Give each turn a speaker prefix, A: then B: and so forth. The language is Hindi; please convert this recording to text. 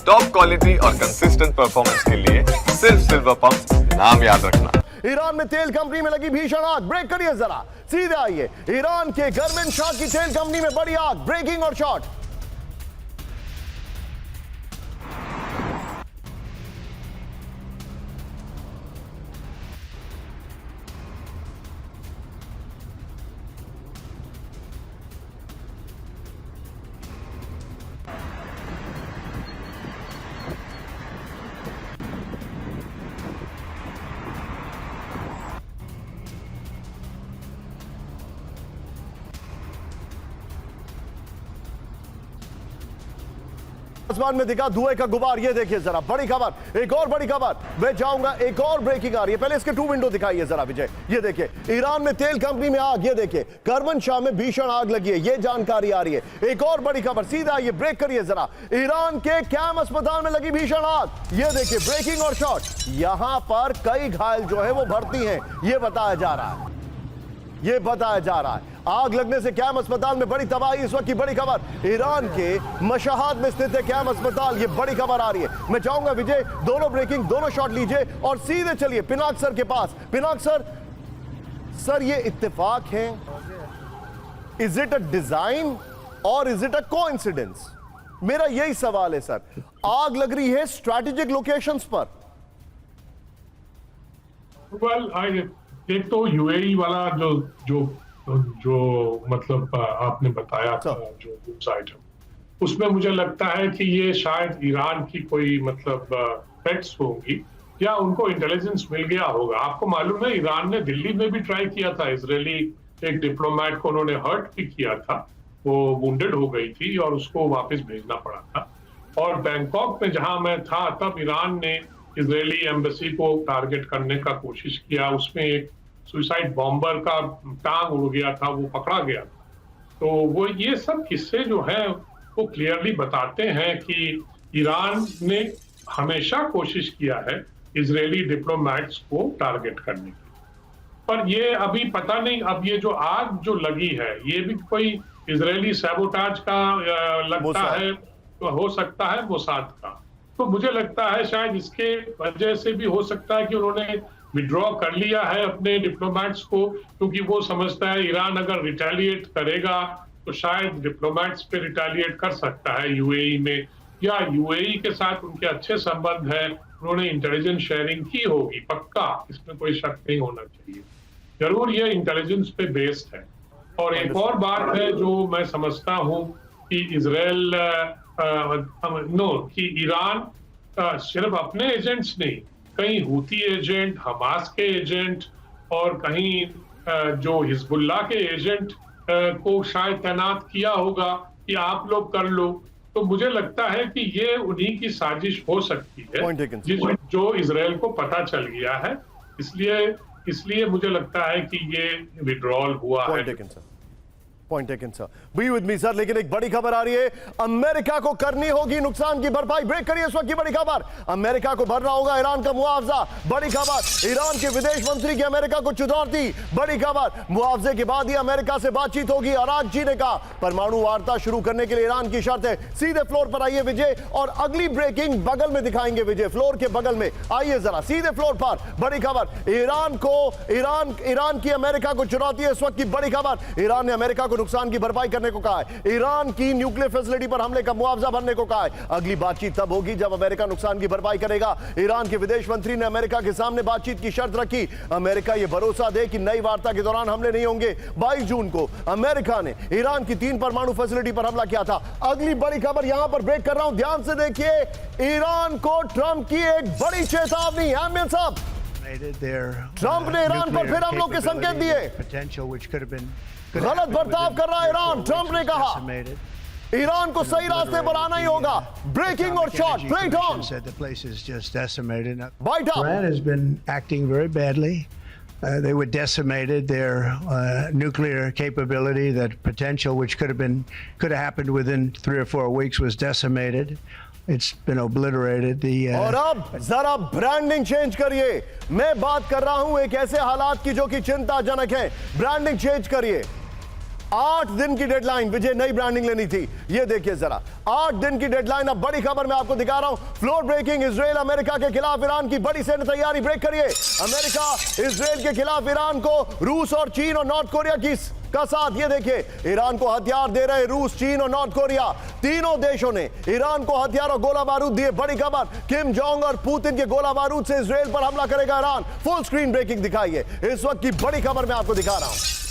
A: टॉप क्वालिटी और कंसिस्टेंट परफॉर्मेंस के लिए सिर्फ सिल्वर पंप नाम याद रखना।
B: ईरान में तेल कंपनी में लगी भीषण आग, ब्रेक करिए जरा, सीधे आइए। ईरान के गर्मेन शाह की तेल कंपनी में बड़ी आग, ब्रेकिंग और शॉट। आसमान में दिखा धुएं का गुबार, ये देखिए जरा, बड़ी खबर, एक और बड़ी खबर, मैं जाऊंगा, एक और ब्रेकिंग आ रही है। पहले इसके 2 विंडो दिखाइए जरा विजय, ये देखिए ईरान में तेल कंपनी में आग, ये देखिए कर्मन शाह में भीषण आग लगी है, ये जानकारी आ रही है। एक और बड़ी खबर, सीधा ये ब्रेक करिए जरा, ईरान के कैम अस्पताल में लगी भीषण आग, ये देखिए ब्रेकिंग और शॉट। यहां पर कई घायल जो है वो भर्ती हैं, ये बताया जा रहा है, ये बताया जा रहा है। आग लगने से कैम अस्पताल में बड़ी तबाही, इस वक्त की बड़ी खबर, ईरान के मशहद में स्थित है कैम अस्पताल, ये बड़ी खबर आ रही है। मैं चाहूंगा विजय दोनों ब्रेकिंग, दोनों शॉट लीजिए और सीधे चलिए पिनाक सर के पास। पिनाक सर, सर ये इत्तेफाक है, इज इट अ डिजाइन और इज इट अ कोइंसिडेंस? मेरा यही सवाल है सर। आग लग रही है स्ट्रैटेजिक लोकेशंस पर।
C: एक तो यूएई वाला जो मतलब आपने बताया था, जो न्यूज़ आइटम, उसमें मुझे लगता है कि ये शायद ईरान की कोई मतलब थ्रेट्स होंगी या उनको इंटेलिजेंस मिल गया होगा। आपको मालूम है ईरान ने दिल्ली में भी ट्राई किया था, इजरायली एक डिप्लोमेट को उन्होंने हर्ट भी किया था, वो वुंडेड हो गई थी और उसको वापस भेजना पड़ा था। और बैंकॉक में जहां मैं था तब ईरान ने इजरायली एम्बेसी को टारगेट करने का कोशिश किया, उसमें एक सुसाइड बॉम्बर का टांग उड़ गया था, वो पकड़ा गया। तो वो ये सब किस्से जो हैं वो क्लियरली बताते हैं कि ईरान ने हमेशा कोशिश किया है इजरायली डिप्लोमैट्स को टारगेट करने की। पर ये अभी पता नहीं, अब ये जो आग जो लगी है ये भी कोई इजरायली सैबोटाज का लगता है, हो सकता है मोसाद का। तो मुझे लगता है शायद इसके वजह से भी हो सकता है कि उन्होंने विड्रॉ कर लिया है अपने डिप्लोमैट्स को, क्योंकि वो समझता है ईरान अगर रिटेलिएट करेगा तो शायद डिप्लोमैट्स पे रिटेलिएट कर सकता है यूएई में, या यूएई के साथ उनके अच्छे संबंध है, उन्होंने इंटेलिजेंस शेयरिंग की होगी पक्का, इसमें कोई शक नहीं होना चाहिए। जरूर ये इंटेलिजेंस पे बेस्ड है। और एक और बात है जो मैं समझता हूँ कि इजराइल कि ईरान सिर्फ अपने एजेंट्स नहीं, कहीं हूती एजेंट, हमास के एजेंट और कहीं जो हिजबुल्लाह के एजेंट को शायद तैनात किया होगा कि आप लोग कर लो। तो मुझे लगता है कि ये उन्हीं की साजिश हो सकती है जो इजराइल को पता चल गया है, इसलिए मुझे लगता है कि ये विड्रॉल हुआ है।
B: Point taken sir, be with me sir. लेकिन एक बड़ी खबर आ रही है, अमेरिका को करनी होगी नुकसान की भरपाई। ब्रेक करिए इस वक्त की बड़ी खबर, अमेरिका को भरना होगा ईरान का मुआवजा। बड़ी खबर, ईरान के विदेश मंत्री की अमेरिका को चुनौती। बड़ी खबर, मुआवजे के बाद ही अमेरिका से बातचीत होगी। अरागची ने कहा परमाणु वार्ता शुरू करने के लिए ईरान की शर्त है। सीधे फ्लोर पर आइए विजय, और अगली ब्रेकिंग बगल में दिखाएंगे विजय, फ्लोर के बगल में आइए जरा, सीधे फ्लोर पर। बड़ी खबर, ईरान की अमेरिका को चुनौती है इस वक्त की बड़ी खबर। ईरान ने अमेरिका को नुकसान की भरपाई करने को कहा है, ईरान की न्यूक्लियर फैसिलिटी पर हमले का मुआवजा भरने को कहा है। अगली बातचीत तब होगी जब अमेरिका नुकसान की भरपाई करेगा। ईरान के विदेश मंत्री ने अमेरिका के सामने बातचीत की शर्त रखी, अमेरिका यह भरोसा दे कि नई वार्ता के दौरान हमले नहीं होंगे। 22 जून को अमेरिका ने ईरान की 3 परमाणु फैसिलिटी पर हमला किया था। अगली बड़ी खबर यहां पर ब्रेक कर रहा हूं, ध्यान से देखिए, ईरान को ट्रंप की एक बड़ी चेतावनी। आमिर साहब, ट्रंप ने ईरान पर फिर हमलों के संकेत दिए, गलत बर्ताव कर रहा है ईरान। ट्रंप ने कहा ईरान को सही रास्ते पर आना ही होगा। ब्रेकिंग और shot, straight on.
D: Said the place is just decimated.
B: Bite up.
D: Iran has been acting very badly. They were decimated. Their nuclear capability, that potential, which could have happened within 3 or 4 weeks, was decimated. It's been obliterated.
B: और अब जरा ब्रांडिंग चेंज करिए। मैं बात कर रहा हूं एक ऐसे हालात की जो कि चिंताजनक है। ब्रांडिंग चेंज करिए। 8 दिन की डेडलाइन, विजय नई ब्रांडिंग लेनी थी। ये देखिए जरा, 8 दिन की डेडलाइन। अब बड़ी खबर मैं आपको दिखा रहा हूं, फ्लोर ब्रेकिंग, इजराइल अमेरिका के खिलाफ ईरान की बड़ी सैन्य तैयारी। ब्रेक करिए। अमेरिका इजराइल के खिलाफ ईरान को, रूस और चीन और नॉर्थ कोरिया का साथ। ये देखिए, ईरान को हथियार दे रहे रूस, चीन और नॉर्थ कोरिया। तीनों देशों ने ईरान को हथियार और गोला बारूद दिए। बड़ी खबर, किम जोंग और पुतिन के गोला बारूद से इजराइल पर हमला करेगा ईरान। फुल स्क्रीन ब्रेकिंग दिखाइए। इस वक्त की बड़ी खबर मैं आपको दिखा रहा हूं।